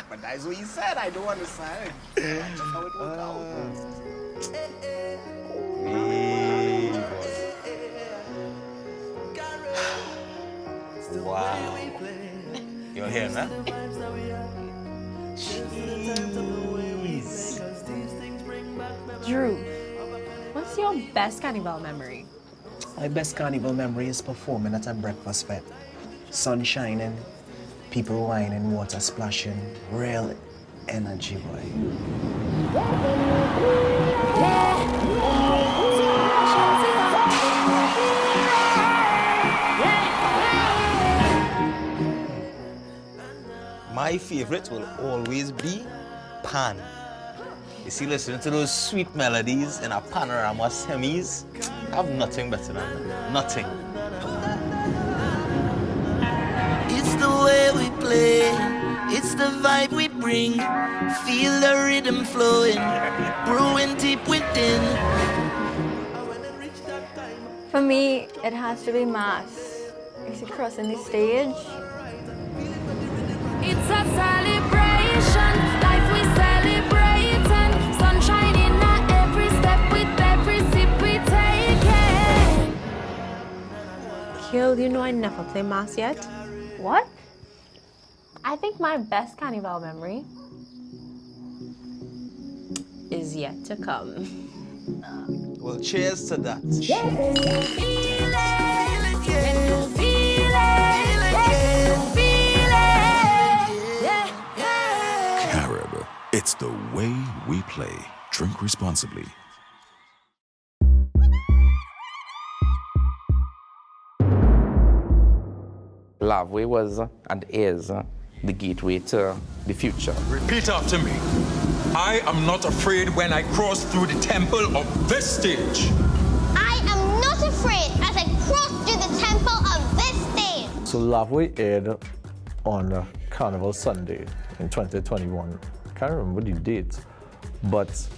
But that's what he said. I don't understand. That's just how it worked out. Wow. You're hearing that? Drew, what's your best Carnival memory? My best Carnival memory is performing at a breakfast fete. Sun shining, people whining, water splashing, real energy, boy. My favorite will always be pan. You see, listening to those sweet melodies in a panorama semis, I have nothing better than that. Nothing. It's the way we play, it's the vibe we bring. Feel the rhythm flowing, brewing deep within. For me, it has to be mass. It's crossing the stage. It's a celebration, life we celebrating. Sunshine in every step, with every sip we take. Kill, you know I never play mass yet. What? I think my best Carnival memory is yet to come. Well, cheers to that. Carnival, it's the way we play. Drink responsibly. Lavway was and is the gateway to the future. Repeat after me. I am not afraid when I cross through the temple of this stage. I am not afraid as I cross through the temple of this stage. So Lavway aired on Carnival Sunday in 2021. I can't remember the date, but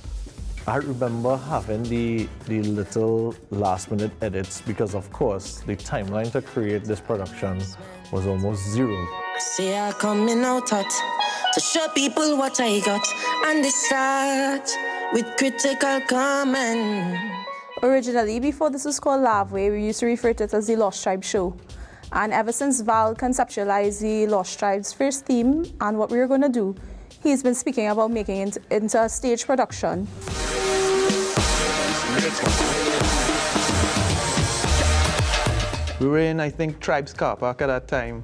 I remember having the little last-minute edits because, of course, the timeline to create this production was almost zero. See I coming out hot to show people what I got, and they start with critical comment. Originally, before this was called Lavway, we used to refer to it as the Lost Tribe Show. And ever since Val conceptualized the Lost Tribe's first theme and what we were going to do, he's been speaking about making it into a stage production. We were in, I think, Tribe's car park at that time,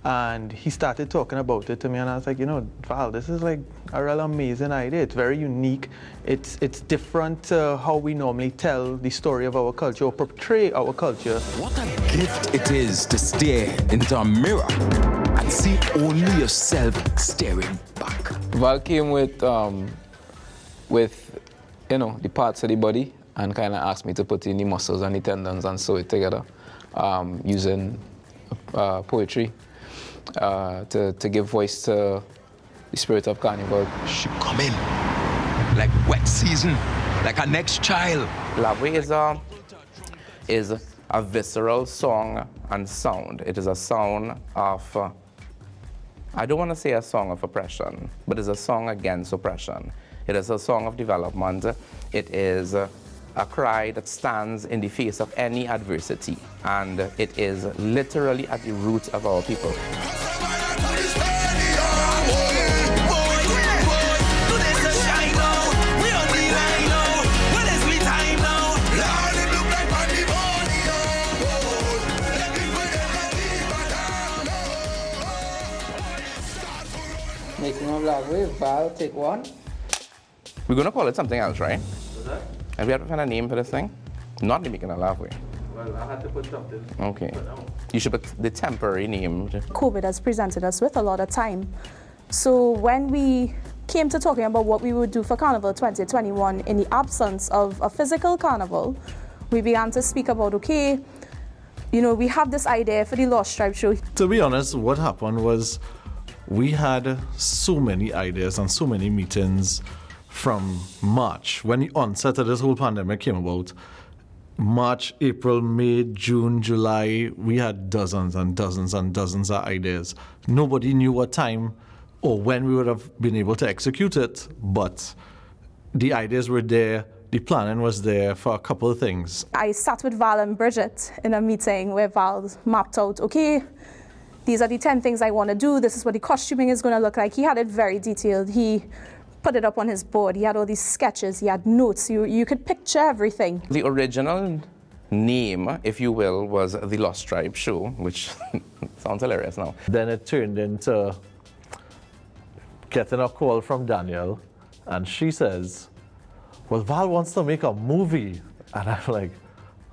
and he started talking about it to me, and I was like, you know, Val, this is like a real amazing idea. It's very unique. It's different to how we normally tell the story of our culture or portray our culture. What a gift it is to stare into a mirror and see only yourself staring back. Val came with you know, the parts of the body and kind of asked me to put in the muscles and the tendons and sew it together using poetry to give voice to the spirit of Carnival. She come in like wet season, like a next child. Lavway is a visceral song and sound. It is a sound of, I don't want to say a song of oppression, but it's a song against oppression. It is a song of development. It is a cry that stands in the face of any adversity, and it is literally at the root of our people. Making of Lavway, Val, take one. We're going to call it something else, right? What's that? Have we had to find a name for this thing? Not the Making of Lavway. Well, I had to put something. Okay. You should put the temporary name. COVID has presented us with a lot of time. So when we came to talking about what we would do for Carnival 2021 in the absence of a physical carnival, we began to speak about, okay, you know, we have this idea for the Lost Tribe Show. To be honest, what happened was we had so many ideas and so many meetings from March. When the onset of this whole pandemic came about, March, April, May, June, July, we had dozens and dozens and dozens of ideas. Nobody knew what time or when we would have been able to execute it, but the ideas were there, the planning was there for a couple of things. I sat with Val and Bridget in a meeting where Val mapped out, okay, these are the 10 things I want to do, this is what the costuming is going to look like. He had it very detailed. He put it up on his board. He had all these sketches, he had notes, you could picture everything. The original name, if you will, was the Lost Tribe Show, which sounds hilarious now. Then it turned into getting a call from Danielle, and she says, well, Val wants to make a movie. And I'm like,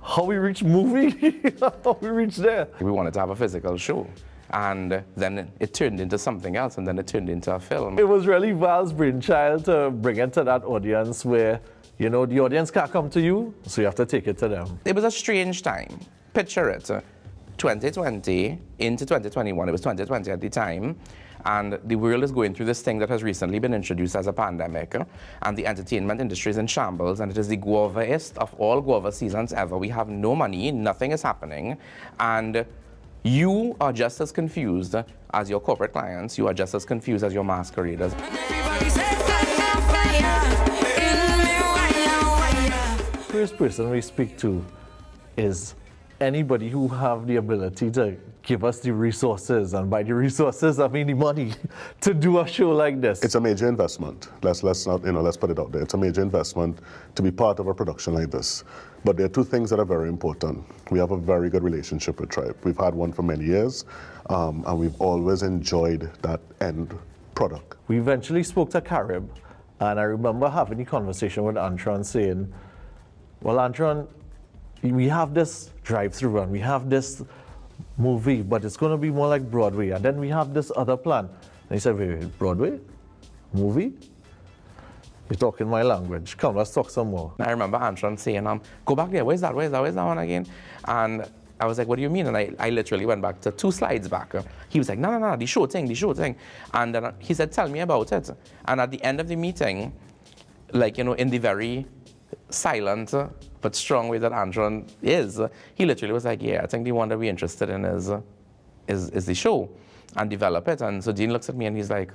how we reach movie? How we reach there? We wanted to have a physical show. And then it turned into something else, and then it turned into a film. It was really Val's brainchild to bring it to that audience where, you know, the audience can't come to you, so you have to take it to them. It was a strange time. Picture it, 2020 into 2021, it was 2020 at the time, and the world is going through this thing that has recently been introduced as a pandemic, and the entertainment industry is in shambles, and it is the guavaest of all guava seasons ever. We have no money, nothing is happening, and you are just as confused as your corporate clients, you are just as confused as your masqueraders. First person we speak to is anybody who have the ability to give us the resources, and by the resources I mean the money, to do a show like this. It's a major investment. Let's not, let's put it out there. It's a major investment to be part of a production like this. But there are two things that are very important. We have a very good relationship with Tribe. We've had one for many years, and we've always enjoyed that end product. We eventually spoke to Carib, and I remember having a conversation with Antron saying, well, Antron, we have this drive-through run, we have this movie, but it's going to be more like Broadway, and then we have this other plan. And he said, wait, Broadway? Movie? You're talking my language. Come, let's talk some more. I remember Antron saying, go back there, where's that one again? And I was like, what do you mean? And I literally went back to 2 slides back. He was like, no, the show thing. And then he said, tell me about it. And at the end of the meeting, like, in the very silent but strong way that Antron is, he literally was like, yeah, I think the one that we're interested in is the show, and develop it. And so Dean looks at me and he's like,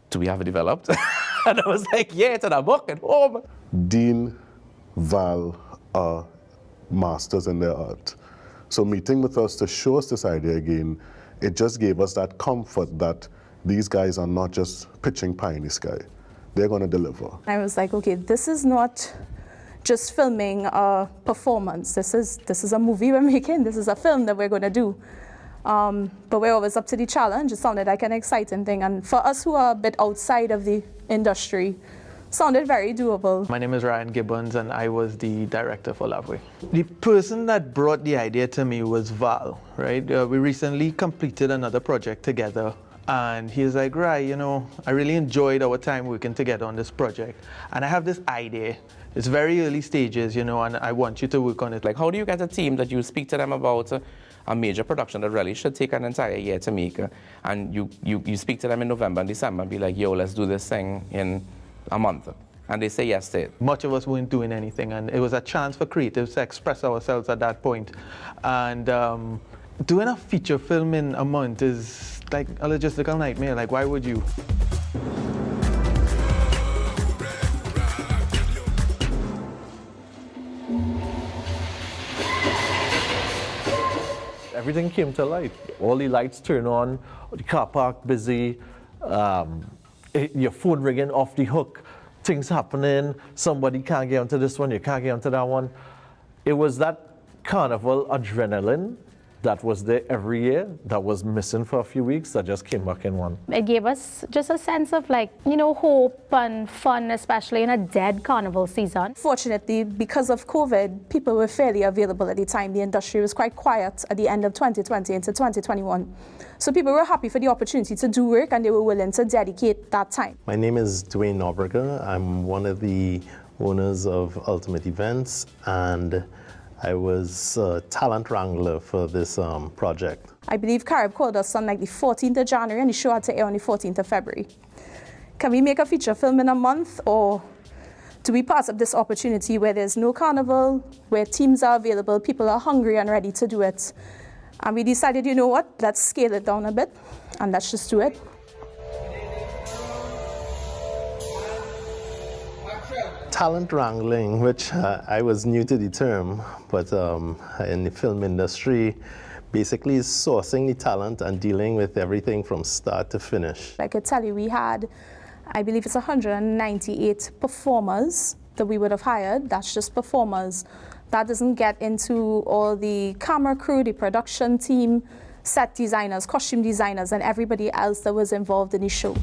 do we have it developed? And I was like, yeah, it's in a book at home. Dean, Val are masters in their art. So meeting with us to show us this idea again, it just gave us that comfort that these guys are not just pitching pie in the sky. They're going to deliver. I was like, okay, this is not just filming a performance. This is a movie we're making. This is a film that we're going to do. But we're always up to the challenge. It sounded like an exciting thing. And for us who are a bit outside of the industry, sounded very doable. My name is Ryan Gibbons, and I was the director for LAVWAY. The person that brought the idea to me was Val, right? We recently completed another project together, and he's like, right, I really enjoyed our time working together on this project, and I have this idea. It's very early stages, and I want you to work on it. Like, how do you get a team that you speak to them about a major production that really should take an entire year to make, and you speak to them in November and December and be like, yo, let's do this thing in a month, and they say yes to it? Much of us weren't doing anything, and it was a chance for creatives to express ourselves at that point. And doing a feature film in a month is like a logistical nightmare. Like, why would you? Everything came to light. All the lights turn on, the car park busy, your phone ringing off the hook, things happening, somebody can't get onto this one, you can't get onto that one. It was that carnival adrenaline that was there every year that was missing for a few weeks that just came back in one. It gave us just a sense of hope and fun, especially in a dead carnival season. Fortunately, because of COVID, people were fairly available at the time. The industry was quite quiet at the end of 2020 into 2021. So people were happy for the opportunity to do work, and they were willing to dedicate that time. My name is Dwayne Norberger. I'm one of the owners of Ultimate Events, and I was a talent wrangler for this project. I believe Carib called us on the 14th of January, and the show had to air on the 14th of February. Can we make a feature film in a month, or to be part of this opportunity where there's no carnival, where teams are available, people are hungry and ready to do it. And we decided, you know what, let's scale it down a bit and let's just do it. Talent wrangling, which I was new to the term, but in the film industry, basically is sourcing the talent and dealing with everything from start to finish. I could tell you we had, I believe it's 198 performers that we would have hired. That's just performers. That doesn't get into all the camera crew, the production team, set designers, costume designers, and everybody else that was involved in the show.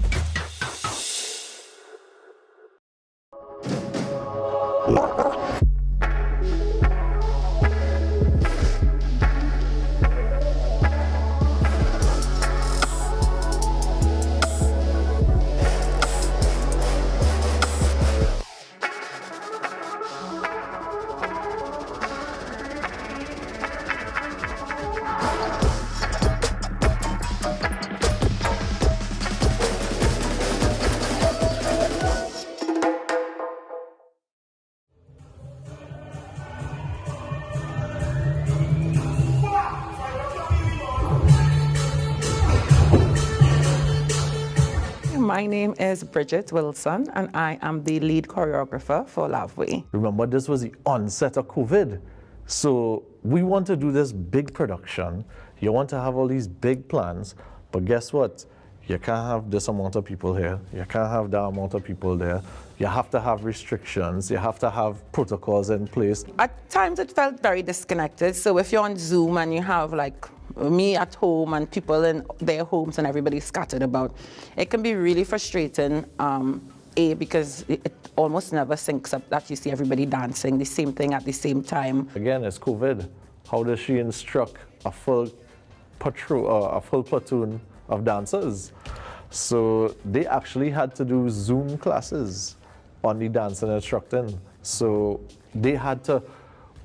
My name is Bridget Wilson, and I am the lead choreographer for LAVWAY. Remember, this was the onset of COVID. So we want to do this big production. You want to have all these big plans, but guess what? You can't have this amount of people here. You can't have that amount of people there. You have to have restrictions. You have to have protocols in place. At times it felt very disconnected. So if you're on Zoom and you have like me at home and people in their homes and everybody scattered about, it can be really frustrating, because it almost never syncs up that you see everybody dancing the same thing at the same time. Again, it's COVID. How does she instruct a full platoon of dancers? So they actually had to do Zoom classes on the dancing and instructing. So they had to,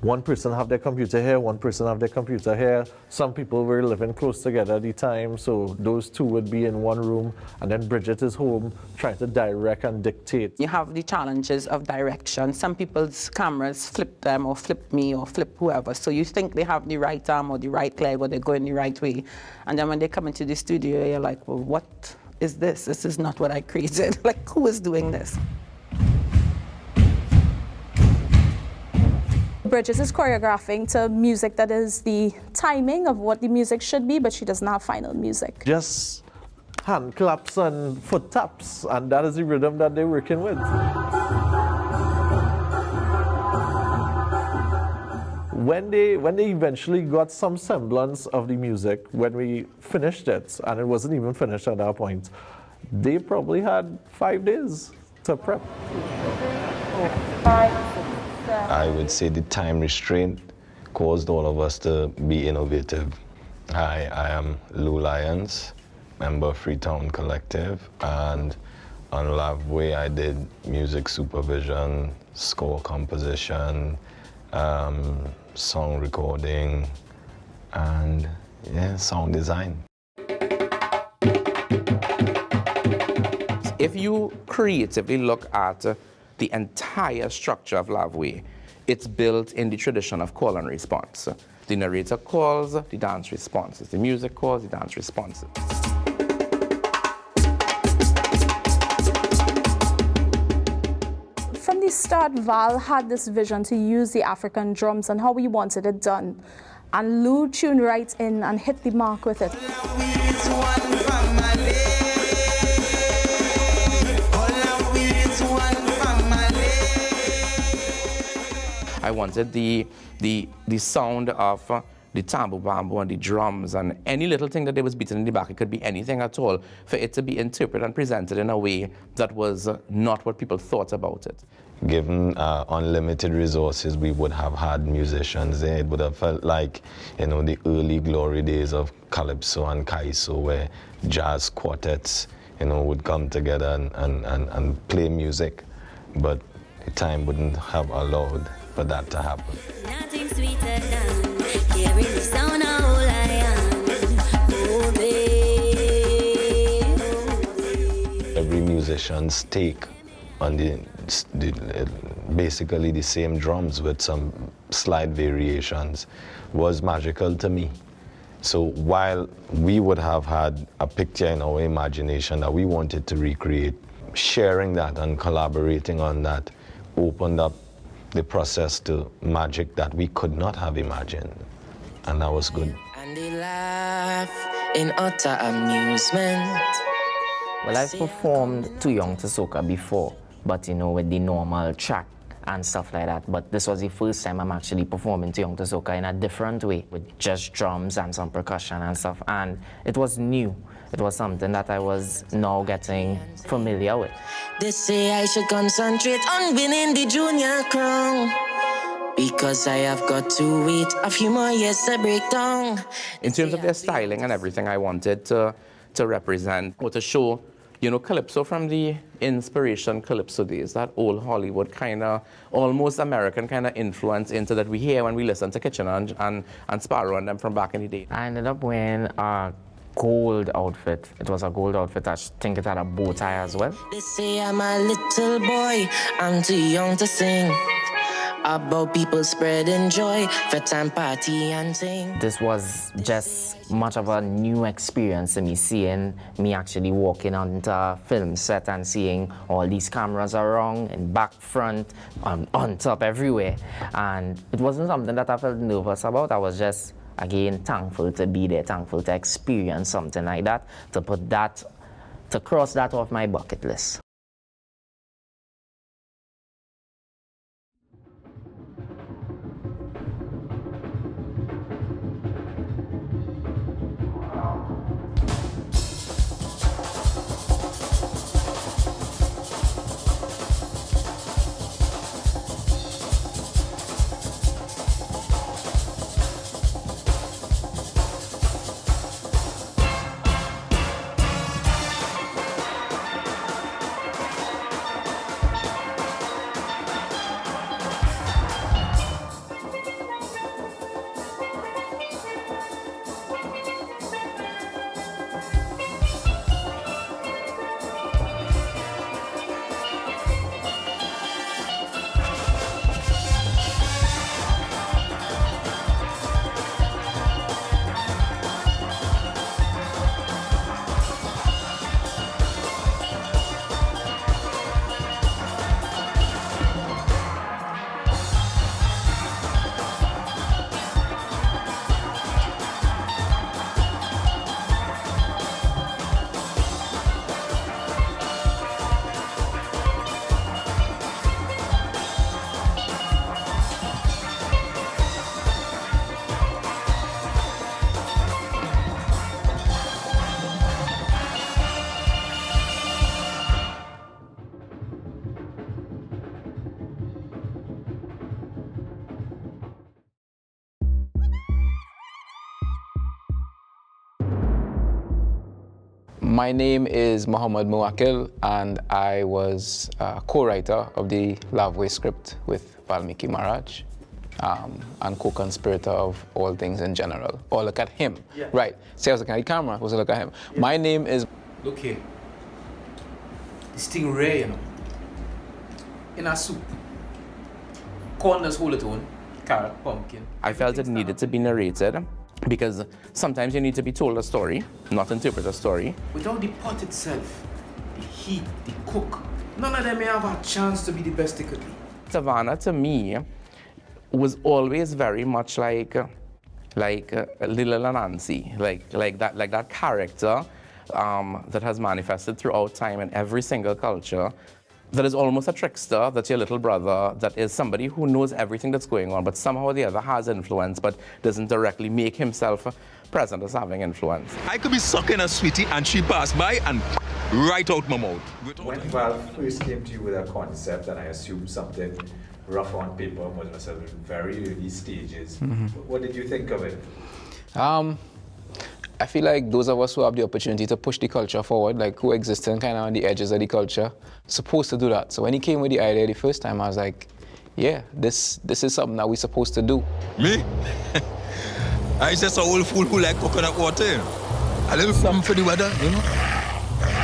one person have their computer here, one person have their computer here. Some people were living close together at the time, so those two would be in one room, and then Bridget is home trying to direct and dictate. You have the challenges of direction. Some people's cameras flip them or flip me or flip whoever, so you think they have the right arm or the right leg or they're going the right way. And then when they come into the studio, you're like, well, what is this? This is not what I created. Like, who is doing this? Bridget is choreographing to music that is the timing of what the music should be, but she doesn't have final music. Just hand claps and foot taps, and that is the rhythm that they're working with. When they eventually got some semblance of the music, when we finished it, and it wasn't even finished at that point, they probably had 5 days to prep. I would say the time restraint caused all of us to be innovative. I am Lou Lyons, member of Freetown Collective, and on LAVWAY I did music supervision, score composition, song recording, and sound design. If you creatively look at the entire structure of LAVWAY, it's built in the tradition of call and response. The narrator calls, the dance responses. The music calls, the dance responses. From the start, Val had this vision to use the African drums and how we wanted it done. And Lou tuned right in and hit the mark with it. I wanted the sound of the tambo bambo and the drums and any little thing that they was beating in the back, it could be anything at all, for it to be interpreted and presented in a way that was not what people thought about it. Given unlimited resources, we would have had musicians there. It would have felt like, the early glory days of Calypso and Kaiso, where jazz quartets, would come together and play music. But the time wouldn't have allowed for that to happen. Nothing sweeter than hearing the sound of all I am. Oh, babe. Every musician's take basically the same drums with some slight variations was magical to me. So while we would have had a picture in our imagination that we wanted to recreate, sharing that and collaborating on that opened up the process to magic that we could not have imagined. And that was good. And they laugh in utter amusement. Well, I've performed Too Young to Soca before, but you know, with the normal track and stuff like that. But this was the first time I'm actually performing Too Young to Soca in a different way, with just drums and some percussion and stuff. And it was new. It was something that I was now getting familiar with. They say I should concentrate on winning the junior crown, because I have got to wait a few more years to break down. In terms of their styling and everything, I wanted to represent or to show, you know, Calypso from the inspiration Calypso days, that old Hollywood kind of, almost American kind of influence into that we hear when we listen to Kitchener and Sparrow and them from back in the day. I ended up wearing a gold outfit. It was a gold outfit. I think it had a bow tie as well. They say I'm a little boy, I'm too young to sing about people spreading joy, fete and party and sing. This was just much of a new experience to me, seeing me actually walking onto a film set and seeing all these cameras around and back, front, on top, everywhere. And it wasn't something that I felt nervous about. I was just, again, thankful to be there, thankful to experience something like that, to cross that off my bucket list. My name is Muhammad Muwakil, and I was co-writer of the LAVWAY script with Valmiki Maharaj, and co-conspirator of all things in general. Or look at him. Yeah. Right. See, I was looking at the camera, I was looking at him. Yeah. My name is... Look here. This thing rare, you know. In a soup. Corners, hold it on. Carrot, pumpkin. I felt it needed to be narrated, because sometimes you need to be told a story, not interpret a story. Without the pot itself, the heat, the cook, none of them may have a chance to be the best they could be. Savannah, to me, was always very much like Little Nancy, like that character that has manifested throughout time in every single culture. That is almost a trickster, that's your little brother, that is somebody who knows everything that's going on, but somehow or the other has influence, but doesn't directly make himself present as having influence. I could be sucking a sweetie and she passed by and right out my mouth. When Val first came to you with a concept, and I assumed something rough on paper, was myself in very early stages, what did you think of it? I feel like those of us who have the opportunity to push the culture forward, like who exist in kind of on the edges of the culture, supposed to do that. So when he came with the idea the first time, I was like, yeah, this is something that we're supposed to do. Me? I just a old fool who like coconut water. A little something for the weather, you know?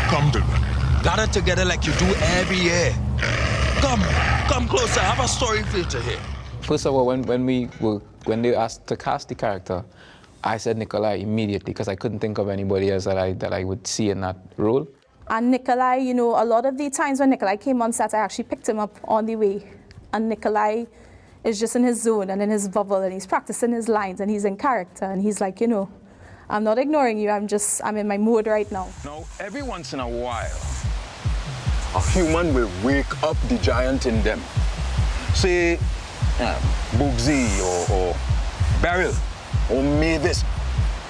Come to gather together like you do every year. Come closer. I have a story for you to hear. First of all, when they asked to cast the character, I said Nikolai immediately because I couldn't think of anybody else that I would see in that role. And Nikolai, you know, a lot of the times when Nikolai came on set, I actually picked him up on the way. And Nikolai is just in his zone and in his bubble, and he's practicing his lines, and he's in character, and he's like, you know, I'm not ignoring you, I'm in my mood right now. Now, every once in a while, a human will wake up the giant in them. Say, Bugsy or Beryl or Mavis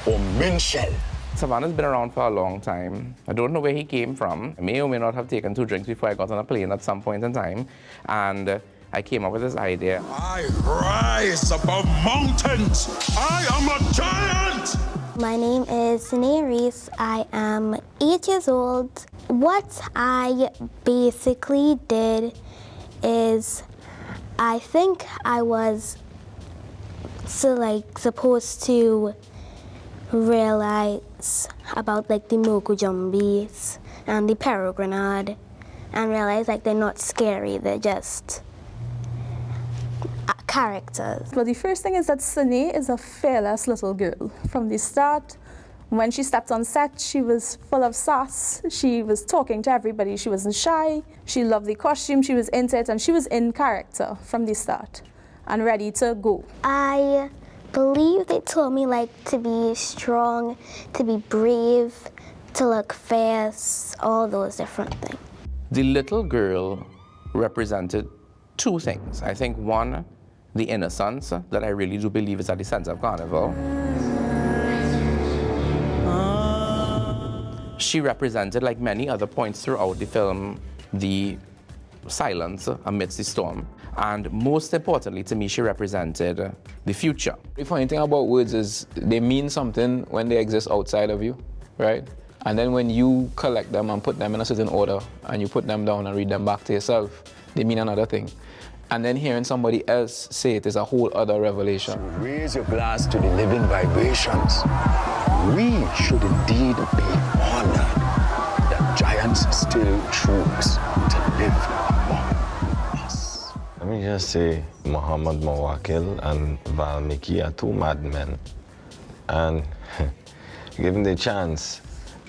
or Minshell. Savannah's been around for a long time. I don't know where he came from. I may or may not have taken 2 drinks before I got on a plane at some point in time. And I came up with this idea. I rise above mountains. I am a giant. My name is Sine Reese. I am 8 years old. What I basically did is, I think I was supposed to realize about the Moku Jumbies and the Peregrinade, and realize they're not scary, they're just characters. Well, the first thing is that Sine is a fearless little girl. From the start, when she stepped on set, she was full of sass. She was talking to everybody. She wasn't shy. She loved the costume. She was into it, and she was in character from the start and ready to go. I believe they told me to be strong, to be brave, to look fierce, all those different things. The little girl represented 2 things. I think one, the innocence that I really do believe is at the center of Carnival. She represented, like many other points throughout the film, the silence amidst the storm. And most importantly to me, she represented the future. The funny thing about words is they mean something when they exist outside of you, right? And then when you collect them and put them in a certain order and you put them down and read them back to yourself, they mean another thing. And then hearing somebody else say it is a whole other revelation. So raise your glass to the living vibrations. We should indeed be honored that giants still choose to live among us. Let me just say, Muhammad Mawakil and Valmiki are 2 madmen. And given the chance,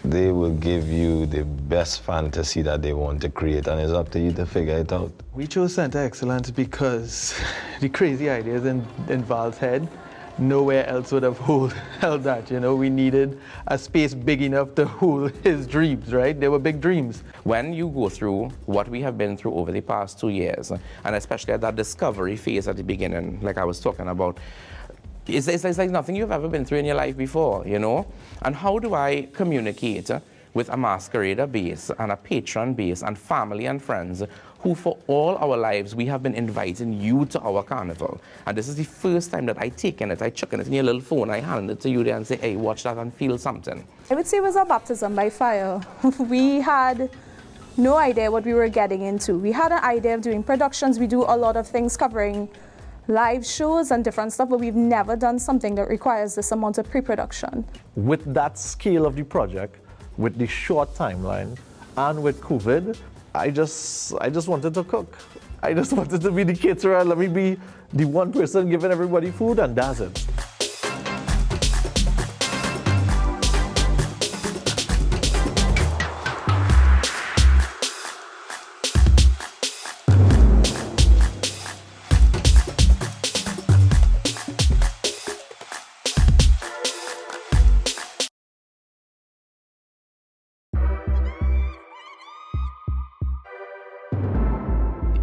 they will give you the best fantasy that they want to create, and it's up to you to figure it out. We chose Center Excellence because the crazy ideas in Val's head, nowhere else would have held that, you know. We needed a space big enough to hold his dreams, right? They were big dreams. When you go through what we have been through over the past 2 years, and especially at that discovery phase at the beginning, like I was talking about, it's like nothing you've ever been through in your life before, you know? And how do I communicate with a masquerader base and a patron base and family and friends who for all our lives we have been inviting you to our carnival? And this is the first time that I taken it, I chuck it in your little phone, I hand it to you there and say, hey, watch that and feel something. I would say it was a baptism by fire. We had no idea what we were getting into. We had an idea of doing productions. We do a lot of things covering live shows and different stuff, but we've never done something that requires this amount of pre-production. With that scale of the project, with the short timeline, and with COVID, I just wanted to cook. I just wanted to be the caterer. Let me be the one person giving everybody food, and that's it.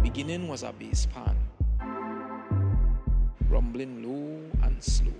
Beginning was a bass pan, rumbling low and slow.